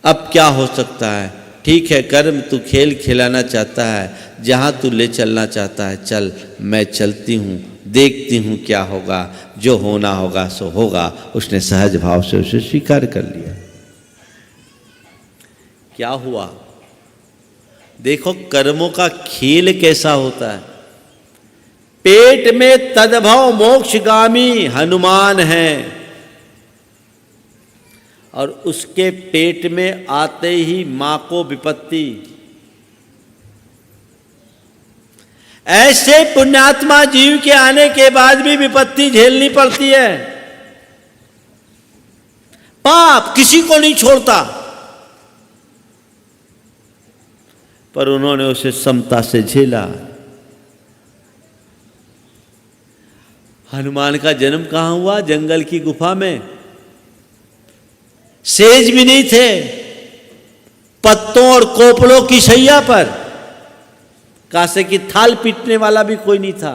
अब क्या हो सकता है? ठीक है, कर्म तू खेल खिलाना चाहता है, जहाँ तू ले चलना चाहता है चल, मैं चलती हूँ, देखती हूँ क्या होगा, जो होना होगा सो होगा। उसने सहज भाव से उसे स्वीकार कर लिया। क्या हुआ? देखो कर्मों का खेल कैसा होता है। पेट में तद्भव मोक्षगामी हनुमान है, और उसके पेट में आते ही मां को विपत्ति। ऐसे पुण्यात्मा जीव के आने के बाद भी विपत्ति झेलनी पड़ती है। पाप किसी को नहीं छोड़ता, पर उन्होंने उसे समता से झेला। हनुमान का जन्म कहाँ हुआ? जंगल की गुफा में। सेज भी नहीं थे, पत्तों और कोपलों की शैया पर, कासे की थाल पीटने वाला भी कोई नहीं था।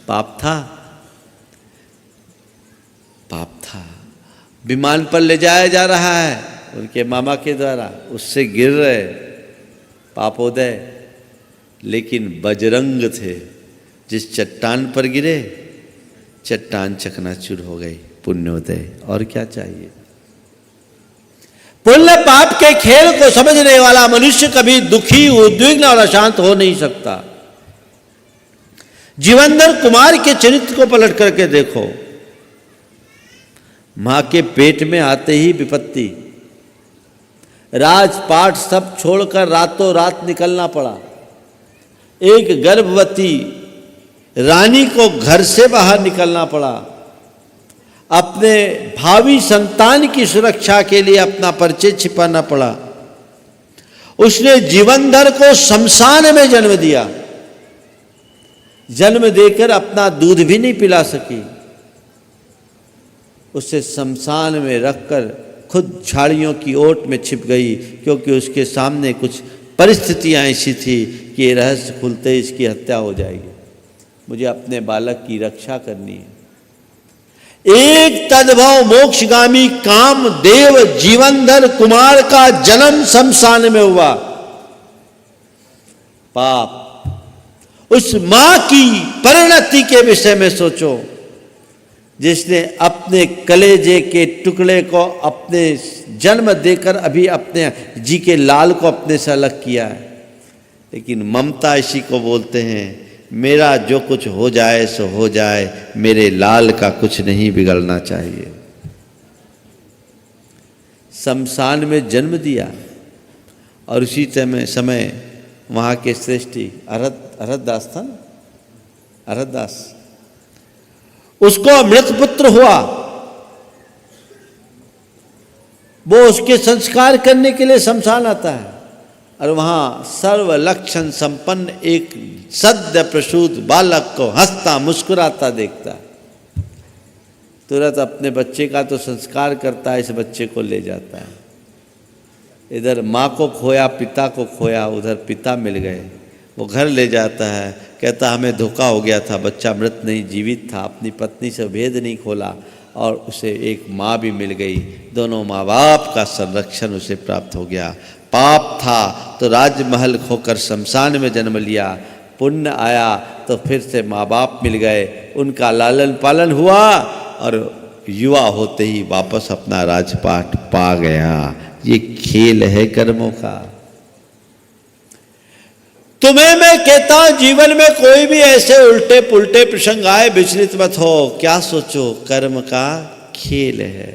पाप था, पाप था। विमान पर ले जाया जा रहा है उनके मामा के द्वारा, उससे गिर रहे, पापोदय। लेकिन बजरंग थे, जिस चट्टान पर गिरे चट्टान चकनाचूर हो गई, पुण्योदय। और क्या चाहिए? पुण्य पाप के खेल को समझने वाला मनुष्य कभी दुखी, उद्विग्न और अशांत हो नहीं सकता। जीवनधर कुमार के चरित्र को पलट करके देखो। मां के पेट में आते ही विपत्ति, राजपाट सब छोड़कर रातों रात निकलना पड़ा। एक गर्भवती रानी को घर से बाहर निकलना पड़ा। अपने भावी संतान की सुरक्षा के लिए अपना परिचय छिपाना पड़ा। उसने जीवनधर को शमशान में जन्म दिया। जन्म देकर अपना दूध भी नहीं पिला सकी। उसे शमशान में रखकर खुद झाड़ियों की ओट में छिप गई, क्योंकि उसके सामने कुछ परिस्थितियां ऐसी थी कि ये रहस्य खुलते ही इसकी हत्या हो जाएगी। मुझे अपने बालक की रक्षा करनी है। एक तद्भव मोक्षगामी काम देव जीवनधर कुमार का जन्म शमशान में हुआ। पाप, उस मां की परिणति के विषय में सोचो, जिसने अपने कलेजे के टुकड़े को अपने जन्म देकर अभी अपने जी के लाल को अपने से अलग किया है। लेकिन ममता इसी को बोलते हैं, मेरा जो कुछ हो जाए सो हो जाए, मेरे लाल का कुछ नहीं बिगड़ना चाहिए। शमशान में जन्म दिया और उसी समय वहाँ के श्रेष्ठी अरहदास था ना, अरहदास, उसको मृत पुत्र हुआ। वो उसके संस्कार करने के लिए शमशान आता है और वहाँ सर्व लक्षण संपन्न एक सद्य प्रसूत बालक को हंसता मुस्कुराता देखता है। तुरंत अपने बच्चे का तो संस्कार करता है, इस बच्चे को ले जाता है। इधर माँ को खोया, पिता को खोया, उधर पिता मिल गए। वो घर ले जाता है, कहता हमें धोखा हो गया था, बच्चा मृत नहीं जीवित था। अपनी पत्नी से भेद नहीं खोला और उसे एक माँ भी मिल गई। दोनों माँ बाप का संरक्षण उसे प्राप्त हो गया। पाप था तो राजमहल खोकर शमशान में जन्म लिया, पुण्य आया तो फिर से माँ बाप मिल गए, उनका लालन पालन हुआ और युवा होते ही वापस अपना राजपाट पा गया। ये खेल है कर्मों का। तुम्हें मैं कहता हूं, जीवन में कोई भी ऐसे उल्टे पुल्टे प्रसंग आए, विचलित मत हो। क्या सोचो, कर्म का खेल है।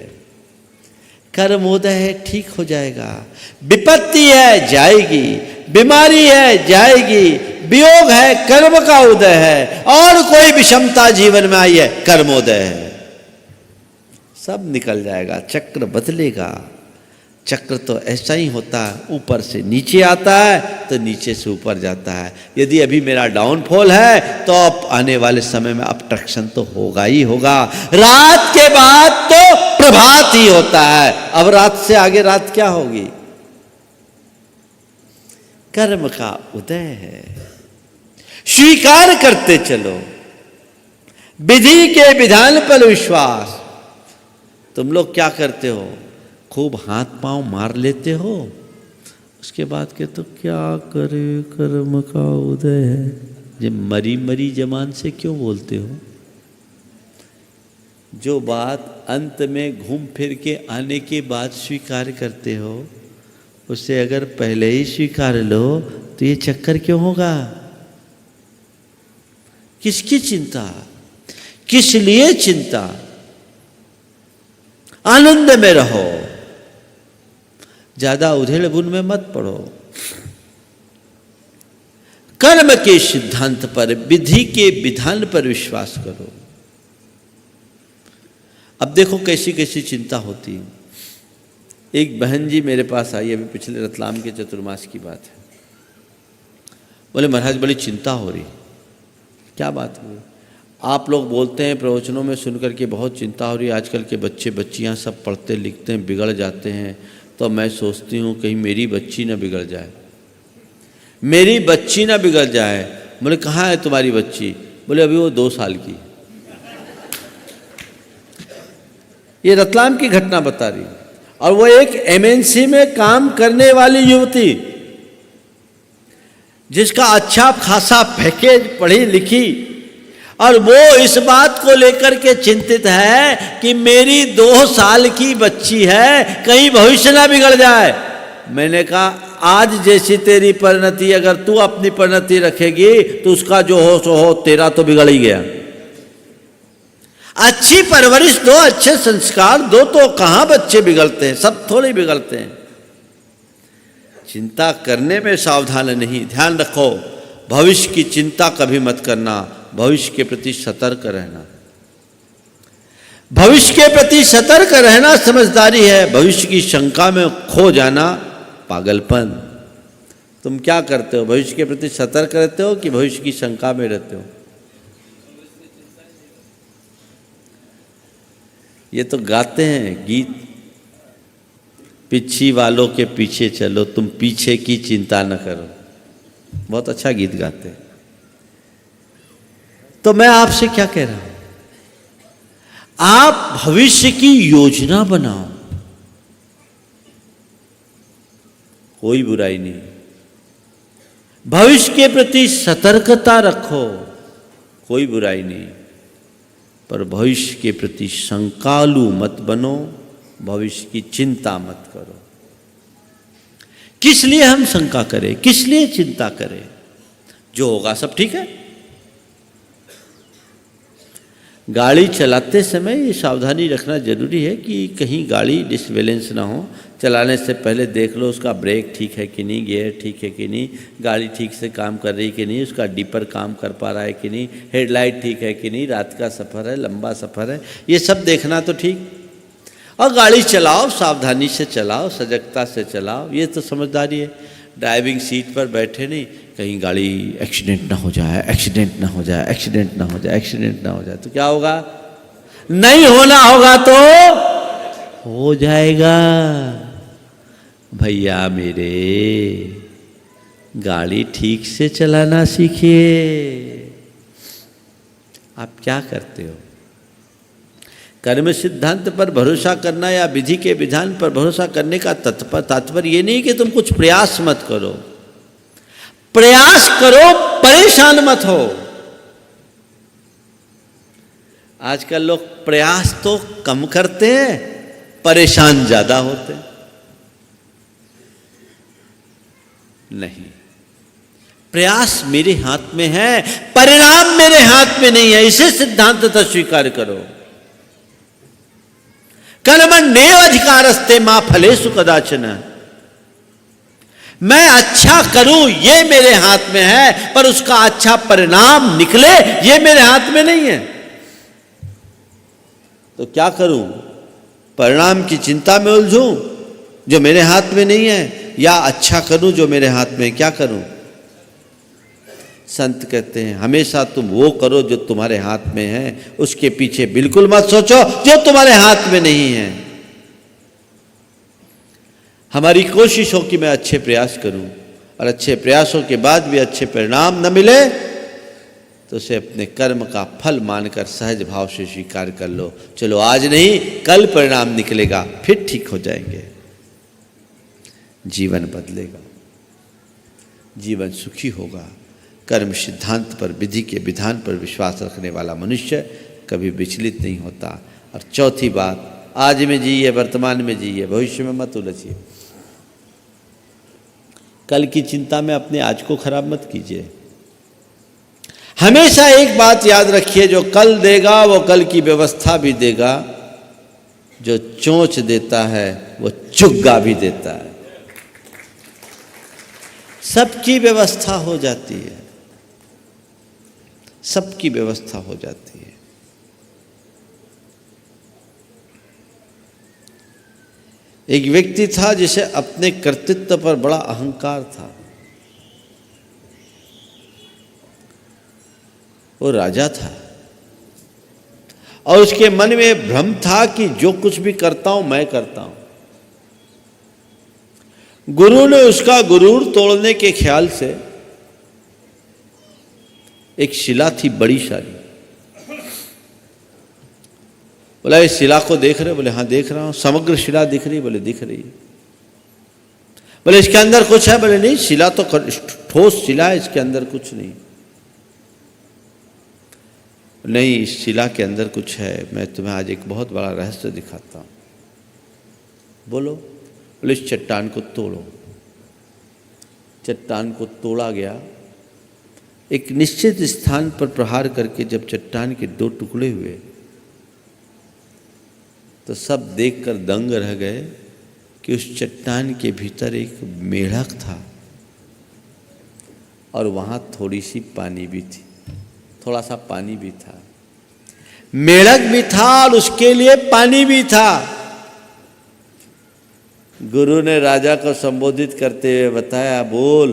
कर्मोदय है, ठीक हो जाएगा। विपत्ति है, जाएगी। बीमारी है, जाएगी। वियोग है, कर्म का उदय है। और कोई विषमता जीवन में आई है, कर्मोदय है, सब निकल जाएगा। चक्र बदलेगा। चक्र तो ऐसा ही होता है, ऊपर से नीचे आता है तो नीचे से ऊपर जाता है। यदि अभी मेरा डाउनफॉल है तो अब आने वाले समय में अपट्रैक्शन तो होगा ही होगा। रात के बाद तो प्रभात ही होता है। अब रात से आगे रात क्या होगी? कर्म का उदय है। स्वीकार करते चलो, विधि के विधान पर विश्वास। तुम लोग क्या करते हो? खूब हाथ पांव मार लेते हो, उसके बाद के तो क्या करे, कर्म का उदय है। ये मरी मरी जबान से क्यों बोलते हो? जो बात अंत में घूम फिर के आने के बाद स्वीकार करते हो, उसे अगर पहले ही स्वीकार लो तो ये चक्कर क्यों होगा? किसकी चिंता, किस लिए चिंता? आनंद में रहो, ज्यादा उधेड़ बुन में मत पड़ो। कर्म के सिद्धांत पर, विधि के विधान पर विश्वास करो। अब देखो कैसी कैसी चिंता होती है। एक बहन जी मेरे पास आई, अभी पिछले रतलाम के चतुर्मास की बात है। बोले महाराज बड़ी चिंता हो रही। क्या बात हुई? आप लोग बोलते हैं प्रवचनों में सुनकर के बहुत चिंता हो रही है, आजकल के बच्चे बच्चियां सब पढ़ते लिखते हैं, बिगड़ जाते हैं। तो मैं सोचती हूँ कहीं मेरी बच्ची ना बिगड़ जाए, मेरी बच्ची ना बिगड़ जाए। बोले कहाँ है तुम्हारी बच्ची? बोले अभी वो 2 साल की। ये रतलाम की घटना बता रही। और वो एक एमएनसी में काम करने वाली युवती, जिसका अच्छा खासा पैकेज, पढ़ी लिखी, और वो इस बात को लेकर के चिंतित है कि मेरी 2 साल की बच्ची है, कहीं भविष्य ना बिगड़ जाए। मैंने कहा आज जैसी तेरी परिणति, अगर तू अपनी परिणति रखेगी तो उसका जो हो सो हो, तेरा तो बिगड़ ही गया। अच्छी परवरिश दो, अच्छे संस्कार दो, तो कहाँ बच्चे बिगड़ते हैं? सब थोड़े बिगड़ते हैं। चिंता करने में सावधान नहीं। ध्यान रखो, भविष्य की चिंता कभी मत करना, भविष्य के प्रति सतर्क रहना। भविष्य के प्रति सतर्क रहना समझदारी है। भविष्य की शंका में खो जाना पागलपन। तुम क्या करते हो? भविष्य के प्रति सतर्क रहते हो कि भविष्य की शंका में रहते हो? ये तो गाते हैं गीत, पिछी वालों के पीछे चलो, तुम पीछे की चिंता न करो। बहुत अच्छा गीत गाते हैं। तो मैं आपसे क्या कह रहा हूं, आप भविष्य की योजना बनाओ, कोई बुराई नहीं। भविष्य के प्रति सतर्कता रखो, कोई बुराई नहीं। पर भविष्य के प्रति शंकालु मत बनो, भविष्य की चिंता मत करो। किस लिए हम शंका करें, किस लिए चिंता करें? जो होगा सब ठीक है। गाड़ी चलाते समय ये सावधानी रखना जरूरी है कि कहीं गाड़ी डिसबैलेंस ना हो। चलाने से पहले देख लो उसका ब्रेक ठीक है कि नहीं, गियर ठीक है कि नहीं, गाड़ी ठीक से काम कर रही कि नहीं, उसका डिपर काम कर पा रहा है कि नहीं, हेडलाइट ठीक है कि नहीं, रात का सफ़र है, लंबा सफ़र है, ये सब देखना तो ठीक। और गाड़ी चलाओ, सावधानी से चलाओ, सजगता से चलाओ, ये तो समझदारी है। ड्राइविंग सीट पर बैठे नहीं, कहीं गाड़ी एक्सीडेंट ना हो जाए, एक्सीडेंट ना हो जाए, एक्सीडेंट ना हो जाए, एक्सीडेंट ना हो जाए तो क्या होगा? नहीं होना होगा तो हो जाएगा। भैया मेरे, गाड़ी ठीक से चलाना सीखिए। आप क्या करते हो? कर्म सिद्धांत पर भरोसा करना या विधि के विधान पर भरोसा करने का तात्पर्य ये नहीं कि तुम कुछ प्रयास मत करो। प्रयास करो, परेशान मत हो। आजकल लोग प्रयास तो कम करते हैं, परेशान ज्यादा होते हैं। नहीं, प्रयास मेरे हाथ में है, परिणाम मेरे हाथ में नहीं है, इसे सिद्धांततः स्वीकार करो। कर्मण्येव अधिकारस्ते मा फलेषु कदाचन। मैं अच्छा करूं ये मेरे हाथ में है, पर उसका अच्छा परिणाम निकले ये मेरे हाथ में नहीं है। तो क्या करूं? परिणाम की चिंता में उलझूं जो मेरे हाथ में नहीं है, या अच्छा करूं जो मेरे हाथ में है? क्या करूं? संत कहते हैं हमेशा तुम वो करो जो तुम्हारे हाथ में है, उसके पीछे बिल्कुल मत सोचो जो तुम्हारे हाथ में नहीं है। हमारी कोशिश हो कि मैं अच्छे प्रयास करूं, और अच्छे प्रयासों के बाद भी अच्छे परिणाम न मिले तो उसे अपने कर्म का फल मानकर सहज भाव से स्वीकार कर लो। चलो आज नहीं, कल परिणाम निकलेगा, फिर ठीक हो जाएंगे, जीवन बदलेगा, जीवन सुखी होगा। कर्म सिद्धांत पर, विधि के विधान पर विश्वास रखने वाला मनुष्य कभी विचलित नहीं होता। और चौथी बात, आज में जिए, वर्तमान में जिए, भविष्य में मत उलझिए। कल की चिंता में अपने आज को खराब मत कीजिए। हमेशा एक बात याद रखिए, जो कल देगा वो कल की व्यवस्था भी देगा, जो चोंच देता है वो चुग्गा भी देता है। सबकी व्यवस्था हो जाती है, सबकी व्यवस्था हो जाती है। एक व्यक्ति था जिसे अपने कर्तृत्व पर बड़ा अहंकार था। वो राजा था और उसके मन में भ्रम था कि जो कुछ भी करता हूं मैं करता हूं। गुरु ने उसका गुरूर तोड़ने के ख्याल से, एक शिला थी बड़ी सारी, बोला इस शिला को देख रहे? बोले हाँ देख रहा हूं। समग्र शिला दिख रही? बोले दिख रही। बोले इसके अंदर कुछ है? बोले नहीं, शिला तो ठोस शिला है, इसके अंदर कुछ नहीं। नहीं, इस शिला के अंदर कुछ है, मैं तुम्हें आज एक बहुत बड़ा रहस्य दिखाता हूं। बोलो। बोले इस चट्टान को तोड़ो। चट्टान को तोड़ा गया। एक निश्चित स्थान पर प्रहार करके जब चट्टान के दो टुकड़े हुए तो सब देखकर दंग रह गए कि उस चट्टान के भीतर एक मेढक था और वहां थोड़ी सी पानी भी थी, थोड़ा सा पानी भी था। मेढक भी था और उसके लिए पानी भी था। गुरु ने राजा को संबोधित करते हुए बताया, बोल,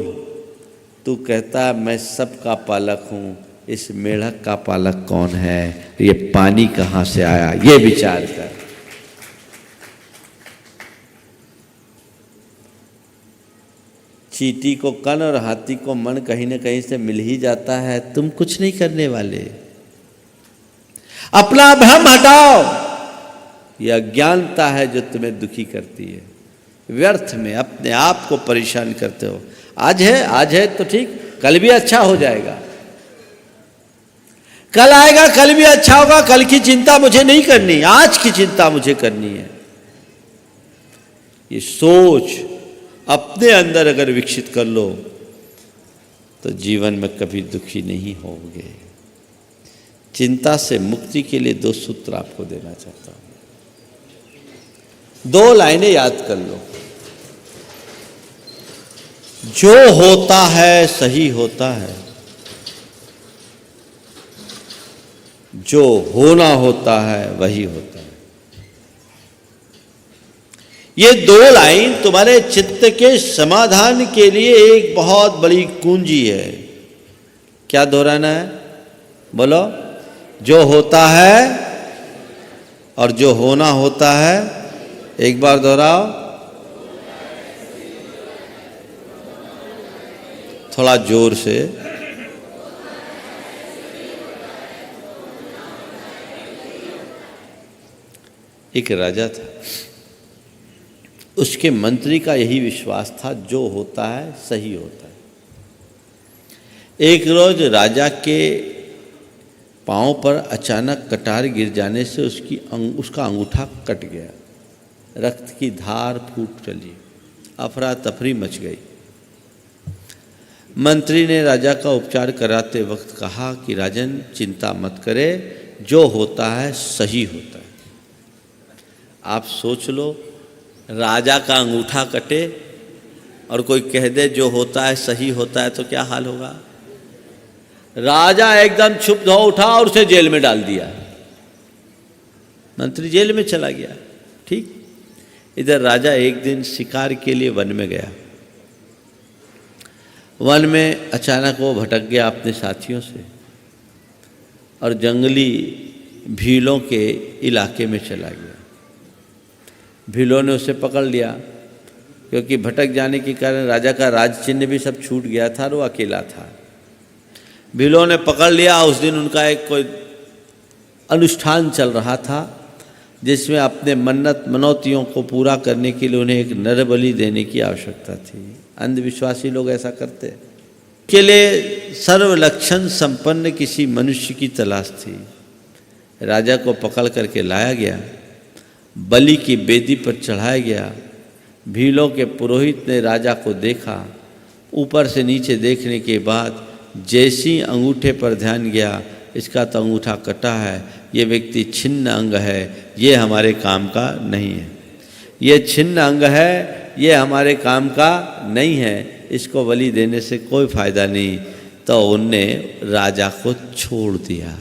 तू कहता मैं सबका पालक हूं, इस मेढक का पालक कौन है? ये पानी कहां से आया? ये विचार कर। चींटी को कन और हाथी को मन कहीं न कहीं से मिल ही जाता है। तुम कुछ नहीं करने वाले। अपना भ्रम हटाओ। यह अज्ञानता है जो तुम्हें दुखी करती है। व्यर्थ में अपने आप को परेशान करते हो। आज है तो ठीक, कल भी अच्छा हो जाएगा, कल आएगा, कल भी अच्छा होगा। कल की चिंता मुझे नहीं करनी, आज की चिंता मुझे करनी है। ये सोच अपने अंदर अगर विकसित कर लो तो जीवन में कभी दुखी नहीं होगे। चिंता से मुक्ति के लिए 2 सूत्र आपको देना चाहता हूं। 2 लाइनें याद कर लो। जो होता है सही होता है, जो होना होता है वही होता है। ये 2 लाइन तुम्हारे चित्त के समाधान के लिए एक बहुत बड़ी कुंजी है। क्या दोहराना है? बोलो। जो होता है और जो होना होता है। एक बार दोहराओ, थोड़ा जोर से। एक राजा था, उसके मंत्री का यही विश्वास था, जो होता है सही होता है। एक रोज राजा के पांव पर अचानक कटार गिर जाने से उसका अंगूठा कट गया। रक्त की धार फूट चली, अफरा तफरी मच गई। मंत्री ने राजा का उपचार कराते वक्त कहा कि राजन चिंता मत करे, जो होता है सही होता है। आप सोच लो, राजा का अंगूठा कटे और कोई कह दे जो होता है सही होता है, तो क्या हाल होगा? राजा एकदम क्षुब्ध हो उठा और उसे जेल में डाल दिया। मंत्री जेल में चला गया। ठीक, इधर राजा एक दिन शिकार के लिए वन में गया। वन में अचानक वो भटक गया अपने साथियों से और जंगली भीलों के इलाके में चला गया। भीलों ने उसे पकड़ लिया, क्योंकि भटक जाने के कारण राजा का राज चिन्ह भी सब छूट गया था और वो अकेला था। भीलों ने पकड़ लिया। उस दिन उनका एक कोई अनुष्ठान चल रहा था, जिसमें अपने मन्नत मनौतियों को पूरा करने के लिए उन्हें एक नर बलि देने की आवश्यकता थी। अंधविश्वासी लोग ऐसा करते। के लिए सर्व लक्षण संपन्न किसी मनुष्य की तलाश थी। राजा को पकड़ करके लाया गया, बलि की वेदी पर चढ़ाया गया। भीलों के पुरोहित ने राजा को देखा। ऊपर से नीचे देखने के बाद जैसी अंगूठे पर ध्यान गया, इसका तो अंगूठा कटा है, ये व्यक्ति छिन्न अंग है, ये हमारे काम का नहीं है। ये छिन्न अंग है, ये हमारे काम का नहीं है, इसको बलि देने से कोई फायदा नहीं। तो उनने राजा को छोड़ दिया।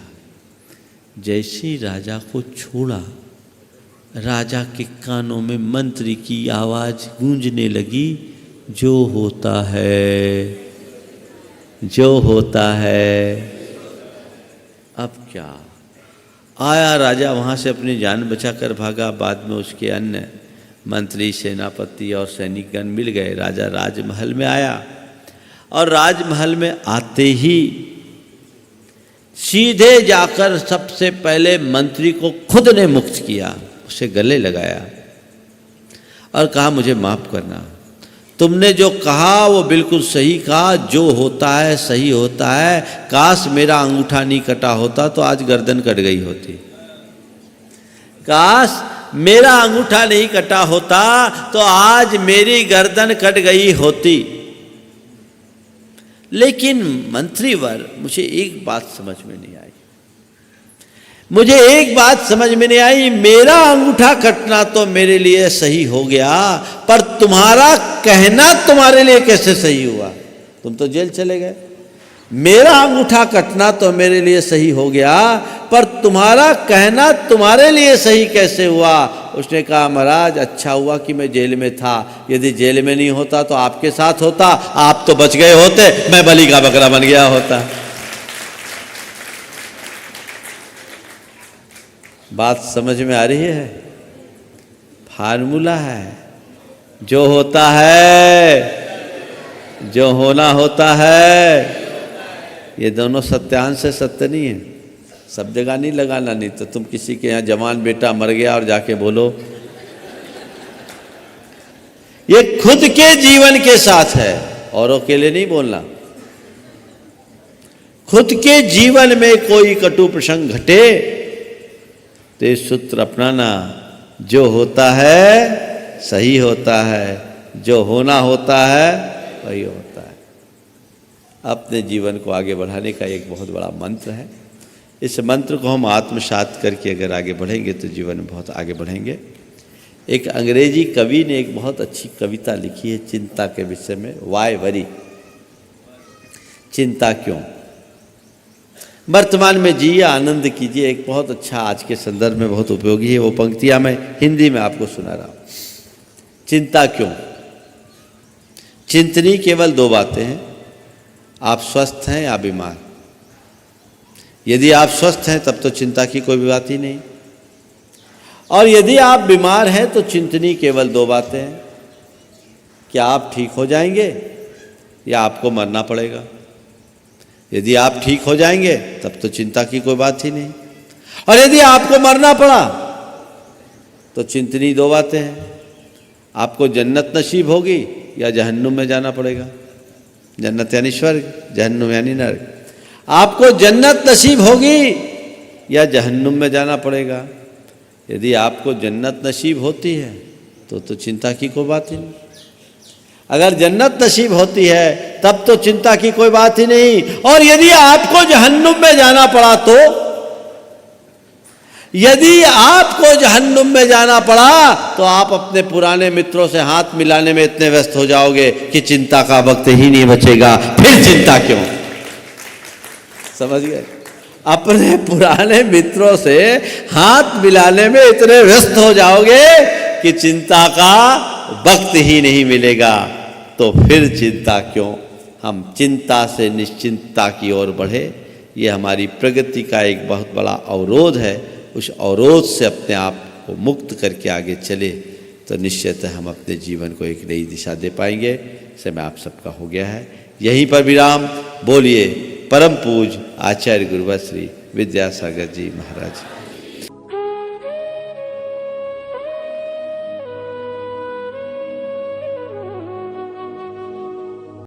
जैसे ही राजा को छोड़ा, राजा के कानों में मंत्री की आवाज गूंजने लगी, जो होता है, जो होता है। अब क्या? आया राजा वहाँ से अपनी जान बचाकर भागा। बाद में उसके अन्य मंत्री, सेनापति और सैनिकगण मिल गए। राजा राजमहल में आया और राजमहल में आते ही सीधे जाकर सबसे पहले मंत्री को खुद ने मुक्त किया, उसे गले लगाया और कहा, मुझे माफ करना, तुमने जो कहा वो बिल्कुल सही कहा, जो होता है सही होता है। काश मेरा अंगूठा नहीं कटा होता तो आज गर्दन कट गई होती। काश मेरा अंगूठा नहीं कटा होता तो आज मेरी गर्दन कट गई होती। लेकिन मंत्रीवर, मुझे एक बात समझ में नहीं आई। मुझे एक बात समझ में नहीं आई, मेरा अंगूठा कटना तो मेरे लिए सही हो गया, पर तुम्हारा कहना तुम्हारे लिए कैसे सही हुआ? तुम तो जेल चले गए। मेरा अंगूठा कटना तो मेरे लिए सही हो गया, पर तुम्हारा कहना तुम्हारे लिए सही कैसे हुआ? उसने कहा, महाराज अच्छा हुआ कि मैं जेल में था, यदि जेल में नहीं होता तो आपके साथ होता, आप तो बच गए होते, मैं बलि का बकरा बन गया होता। बात समझ में आ रही है? फार्मूला है, जो होता है जो होना होता है, ये दोनों सत्यांश से सत्य नहीं है। सब जगह नहीं लगाना, नहीं तो तुम किसी के यहाँ जवान बेटा मर गया और जाके बोलो। ये खुद के जीवन के साथ है, औरों के लिए नहीं बोलना। खुद के जीवन में कोई कटु प्रसंग घटे तो ये सूत्र अपनाना, जो होता है सही होता है, जो होना होता है वही होता है। अपने जीवन को आगे बढ़ाने का एक बहुत बड़ा मंत्र है। इस मंत्र को हम आत्मसात करके अगर आगे बढ़ेंगे तो जीवन में बहुत आगे बढ़ेंगे। एक अंग्रेजी कवि ने एक बहुत अच्छी कविता लिखी है चिंता के विषय में, वाई वरी, चिंता क्यों। वर्तमान में जिए, आनंद कीजिए। एक बहुत अच्छा आज के संदर्भ में बहुत उपयोगी है, वो पंक्तियां मैं हिंदी में आपको सुना रहा हूं। चिंता क्यों। चिंतनी केवल दो बातें हैं, आप स्वस्थ हैं या बीमार। यदि आप स्वस्थ हैं तब तो चिंता की कोई भी बात ही नहीं, और यदि आप बीमार हैं तो चिंतनी केवल दो बातें हैं, क्या आप ठीक हो जाएंगे या आपको मरना पड़ेगा। यदि आप ठीक हो जाएंगे तब तो चिंता की कोई बात ही नहीं, और यदि आपको मरना पड़ा तो चिंतनी दो बातें हैं, आपको जन्नत नसीब होगी या जहन्नुम में जाना पड़ेगा। जन्नत यानी स्वर्ग, जहन्नुम यानी नरक। आपको जन्नत नसीब होगी या जहन्नुम में जाना पड़ेगा। यदि आपको जन्नत नसीब होती है तो चिंता की कोई बात ही नहीं। अगर जन्नत नसीब होती है तब तो चिंता की कोई बात ही नहीं, और यदि आपको जहन्नुम में जाना पड़ा तो, यदि आपको जहन्नुम में जाना पड़ा तो आप अपने पुराने मित्रों से हाथ मिलाने में इतने व्यस्त हो जाओगे कि चिंता का वक्त ही नहीं बचेगा। फिर चिंता क्यों। समझ गए। अपने पुराने मित्रों से हाथ मिलाने में इतने व्यस्त हो जाओगे कि चिंता का वक्त ही नहीं मिलेगा। तो फिर चिंता क्यों। हम चिंता से निश्चिंतता की ओर बढ़े, ये हमारी प्रगति का एक बहुत बड़ा अवरोध है। उस अवरोध से अपने आप को मुक्त करके आगे चले तो निश्चयतः हम अपने जीवन को एक नई दिशा दे पाएंगे। समय आप सबका हो गया है, यहीं पर विराम। बोलिए परम पूज आचार्य गुरुवर श्री विद्यासागर जी महाराज।